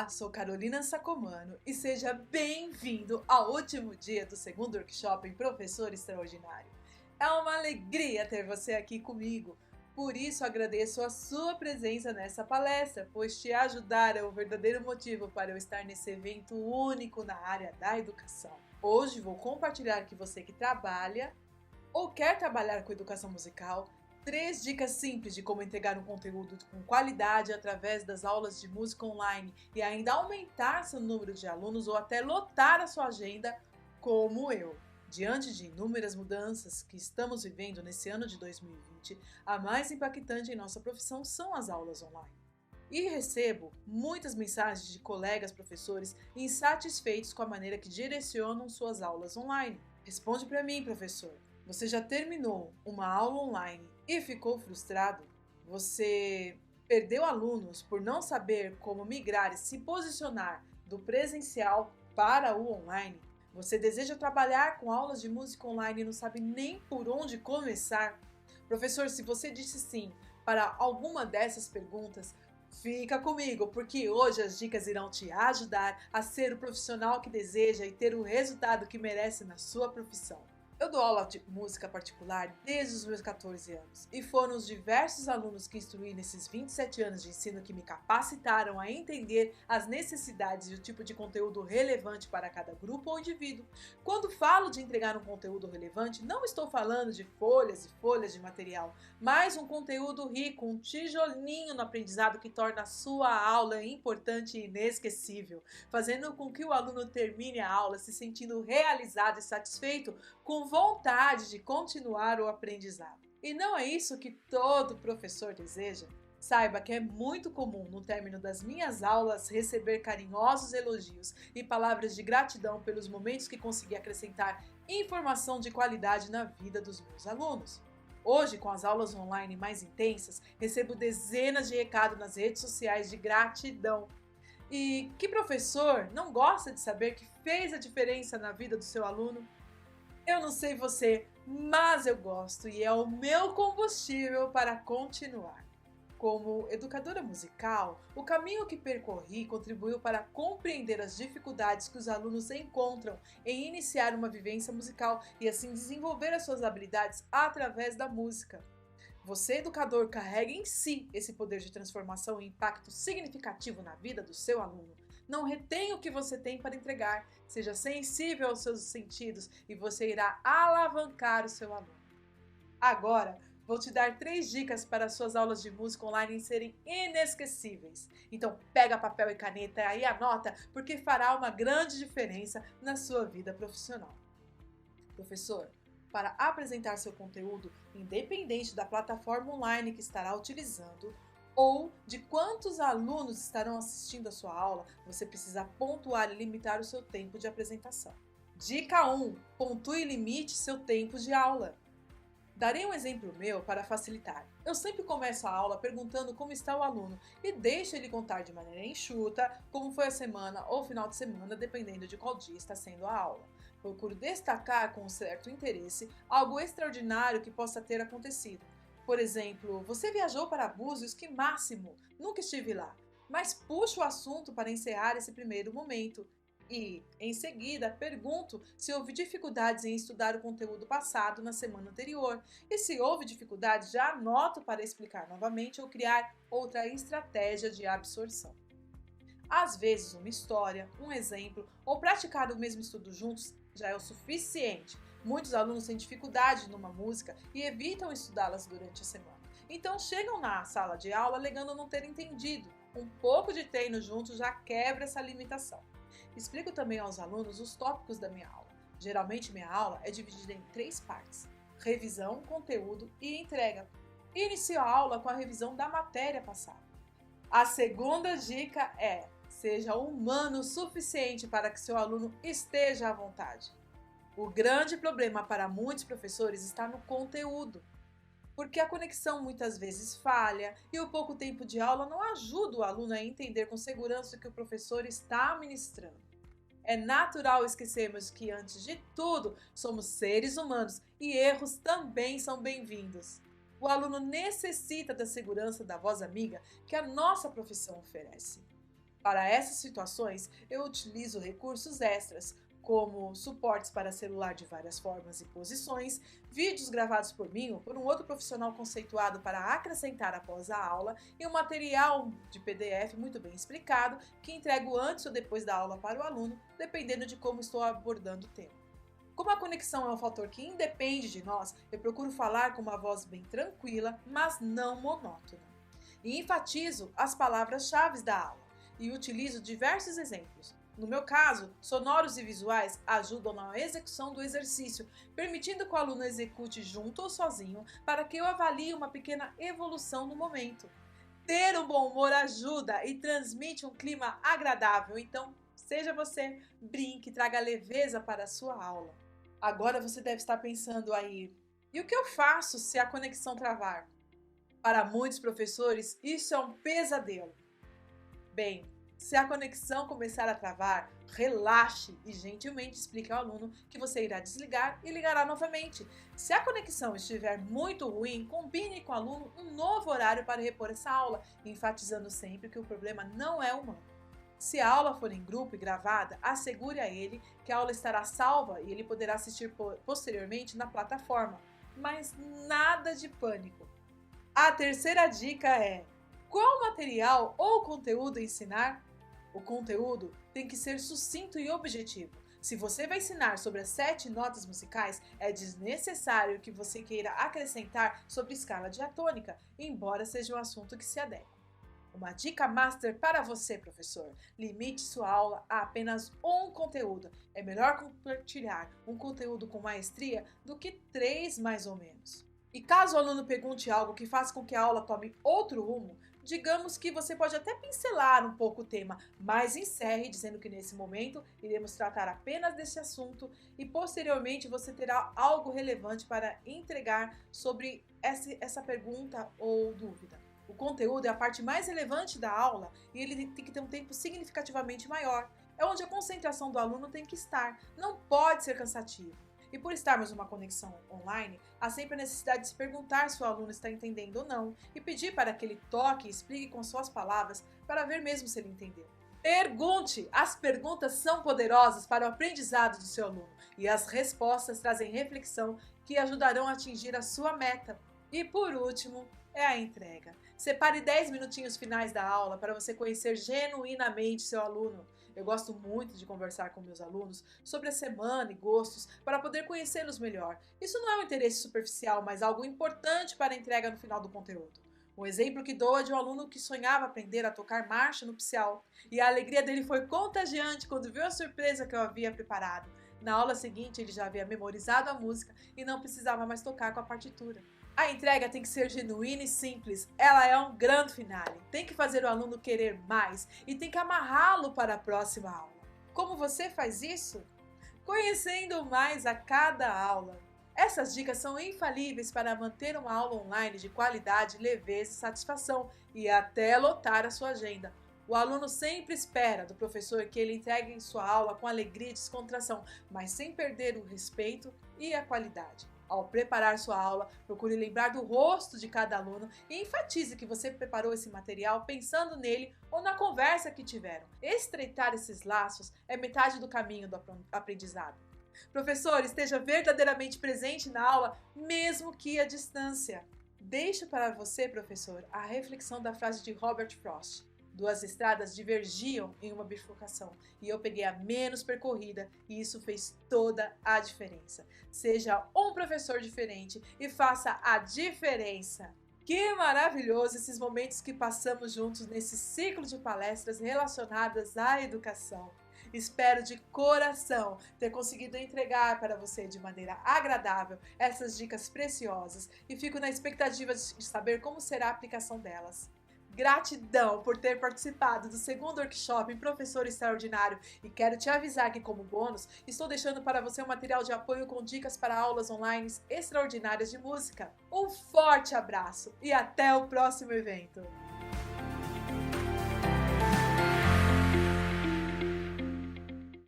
Olá, sou Carolina Sacomano e seja bem-vindo ao último dia do segundo workshop em Professor Extraordinário. É uma alegria ter você aqui comigo, por isso agradeço a sua presença nessa palestra, pois te ajudar é o verdadeiro motivo para eu estar nesse evento único na área da educação. Hoje vou compartilhar com você que trabalha ou quer trabalhar com educação musical 3 dicas simples de como entregar um conteúdo com qualidade através das aulas de música online e ainda aumentar seu número de alunos ou até lotar a sua agenda como eu. Diante de inúmeras mudanças que estamos vivendo nesse ano de 2020, a mais impactante em nossa profissão são as aulas online. E recebo muitas mensagens de colegas professores insatisfeitos com a maneira que direcionam suas aulas online. Responde para mim, professor. Você já terminou uma aula online e ficou frustrado? Você perdeu alunos por não saber como migrar e se posicionar do presencial para o online? Você deseja trabalhar com aulas de música online e não sabe nem por onde começar? Professor, se você disse sim para alguma dessas perguntas, fica comigo, porque hoje as dicas irão te ajudar a ser o profissional que deseja e ter o resultado que merece na sua profissão. Eu dou aula de música particular desde os meus 14 anos e foram os diversos alunos que instruí nesses 27 anos de ensino que me capacitaram a entender as necessidades e o tipo de conteúdo relevante para cada grupo ou indivíduo. Quando falo de entregar um conteúdo relevante, não estou falando de folhas e folhas de material, mas um conteúdo rico, um tijolinho no aprendizado que torna a sua aula importante e inesquecível, fazendo com que o aluno termine a aula se sentindo realizado e satisfeito, com vontade de continuar o aprendizado. E não é isso que todo professor deseja? Saiba que é muito comum no término das minhas aulas receber carinhosos elogios e palavras de gratidão pelos momentos que consegui acrescentar informação de qualidade na vida dos meus alunos. Hoje, com as aulas online mais intensas, recebo dezenas de recados nas redes sociais de gratidão. E que professor não gosta de saber que fez a diferença na vida do seu aluno? Eu não sei você, mas eu gosto e é o meu combustível para continuar. Como educadora musical, o caminho que percorri contribuiu para compreender as dificuldades que os alunos encontram em iniciar uma vivência musical e assim desenvolver as suas habilidades através da música. Você, educador, carrega em si esse poder de transformação e impacto significativo na vida do seu aluno. Não retenha o que você tem para entregar, seja sensível aos seus sentidos e você irá alavancar o seu aluno. Agora, vou te dar 3 dicas para suas aulas de música online serem inesquecíveis. Então pega papel e caneta e anota, porque fará uma grande diferença na sua vida profissional. Professor, para apresentar seu conteúdo, independente da plataforma online que estará utilizando ou de quantos alunos estarão assistindo a sua aula, você precisa pontuar e limitar o seu tempo de apresentação. Dica 1. Pontue e limite seu tempo de aula. Darei um exemplo meu para facilitar. Eu sempre começo a aula perguntando como está o aluno e deixo ele contar de maneira enxuta como foi a semana ou final de semana, dependendo de qual dia está sendo a aula. Procuro destacar com um certo interesse algo extraordinário que possa ter acontecido. Por exemplo, você viajou para Búzios, que máximo! Nunca estive lá. Mas puxo o assunto para encerrar esse primeiro momento. E, em seguida, pergunto se houve dificuldades em estudar o conteúdo passado na semana anterior. E se houve dificuldades, já anoto para explicar novamente ou criar outra estratégia de absorção. Às vezes, uma história, um exemplo ou praticar o mesmo estudo juntos já é o suficiente. Muitos alunos têm dificuldade numa música e evitam estudá-las durante a semana. Então chegam na sala de aula alegando não ter entendido. Um pouco de treino juntos já quebra essa limitação. Explico também aos alunos os tópicos da minha aula. Geralmente minha aula é dividida em 3 partes: revisão, conteúdo e entrega. Inicio a aula com a revisão da matéria passada. A segunda dica é: seja humano o suficiente para que seu aluno esteja à vontade. O grande problema para muitos professores está no conteúdo, porque a conexão muitas vezes falha e o pouco tempo de aula não ajuda o aluno a entender com segurança o que o professor está ministrando. É natural esquecermos que, antes de tudo, somos seres humanos e erros também são bem-vindos. O aluno necessita da segurança da voz amiga que a nossa profissão oferece. Para essas situações, eu utilizo recursos extras, como suportes para celular de várias formas e posições, vídeos gravados por mim ou por um outro profissional conceituado para acrescentar após a aula e um material de PDF muito bem explicado que entrego antes ou depois da aula para o aluno, dependendo de como estou abordando o tema. Como a conexão é um fator que independe de nós, eu procuro falar com uma voz bem tranquila, mas não monótona. E enfatizo as palavras-chave da aula e utilizo diversos exemplos. No meu caso, sonoros e visuais ajudam na execução do exercício, permitindo que o aluno execute junto ou sozinho para que eu avalie uma pequena evolução no momento. Ter um bom humor ajuda e transmite um clima agradável, então seja você, brinque, traga leveza para a sua aula. Agora você deve estar pensando aí, e o que eu faço se a conexão travar? Para muitos professores, isso é um pesadelo. Bem, se a conexão começar a travar, relaxe e gentilmente explique ao aluno que você irá desligar e ligará novamente. Se a conexão estiver muito ruim, combine com o aluno um novo horário para repor essa aula, enfatizando sempre que o problema não é humano. Se a aula for em grupo e gravada, assegure a ele que a aula estará salva e ele poderá assistir posteriormente na plataforma. Mas nada de pânico. A terceira dica é: qual material ou conteúdo ensinar? O conteúdo tem que ser sucinto e objetivo. Se você vai ensinar sobre as 7 notas musicais, é desnecessário que você queira acrescentar sobre escala diatônica, embora seja um assunto que se adequa. Uma dica master para você, professor: limite sua aula a apenas um conteúdo. É melhor compartilhar um conteúdo com maestria do que 3 mais ou menos. E caso o aluno pergunte algo que faça com que a aula tome outro rumo, digamos que você pode até pincelar um pouco o tema, mas encerre dizendo que nesse momento iremos tratar apenas desse assunto e posteriormente você terá algo relevante para entregar sobre essa pergunta ou dúvida. O conteúdo é a parte mais relevante da aula e ele tem que ter um tempo significativamente maior. É onde a concentração do aluno tem que estar, não pode ser cansativo. E por estarmos numa conexão online, há sempre a necessidade de se perguntar se o aluno está entendendo ou não e pedir para que ele toque e explique com suas palavras para ver mesmo se ele entendeu. Pergunte! As perguntas são poderosas para o aprendizado do seu aluno e as respostas trazem reflexão que ajudarão a atingir a sua meta. E por último, é a entrega. Separe 10 minutinhos finais da aula para você conhecer genuinamente seu aluno. Eu gosto muito de conversar com meus alunos sobre a semana e gostos para poder conhecê-los melhor. Isso não é um interesse superficial, mas algo importante para a entrega no final do conteúdo. Um exemplo que dou é de um aluno que sonhava aprender a tocar marcha nupcial e a alegria dele foi contagiante quando viu a surpresa que eu havia preparado. Na aula seguinte, ele já havia memorizado a música e não precisava mais tocar com a partitura. A entrega tem que ser genuína e simples, ela é um grande finale. Tem que fazer o aluno querer mais e tem que amarrá-lo para a próxima aula. Como você faz isso? Conhecendo mais a cada aula. Essas dicas são infalíveis para manter uma aula online de qualidade, leveza e satisfação e até lotar a sua agenda. O aluno sempre espera do professor que ele entregue sua aula com alegria e descontração, mas sem perder o respeito e a qualidade. Ao preparar sua aula, procure lembrar do rosto de cada aluno e enfatize que você preparou esse material pensando nele ou na conversa que tiveram. Estreitar esses laços é metade do caminho do aprendizado. Professor, esteja verdadeiramente presente na aula, mesmo que à distância. Deixo para você, professor, a reflexão da frase de Robert Frost. 2 estradas divergiam em uma bifurcação e eu peguei a menos percorrida e isso fez toda a diferença. Seja um professor diferente e faça a diferença. Que maravilhoso esses momentos que passamos juntos nesse ciclo de palestras relacionadas à educação. Espero de coração ter conseguido entregar para você de maneira agradável essas dicas preciosas e fico na expectativa de saber como será a aplicação delas. Gratidão por ter participado do segundo workshop em Professor Extraordinário e quero te avisar que, como bônus, estou deixando para você um material de apoio com dicas para aulas online extraordinárias de música. Um forte abraço e até o próximo evento!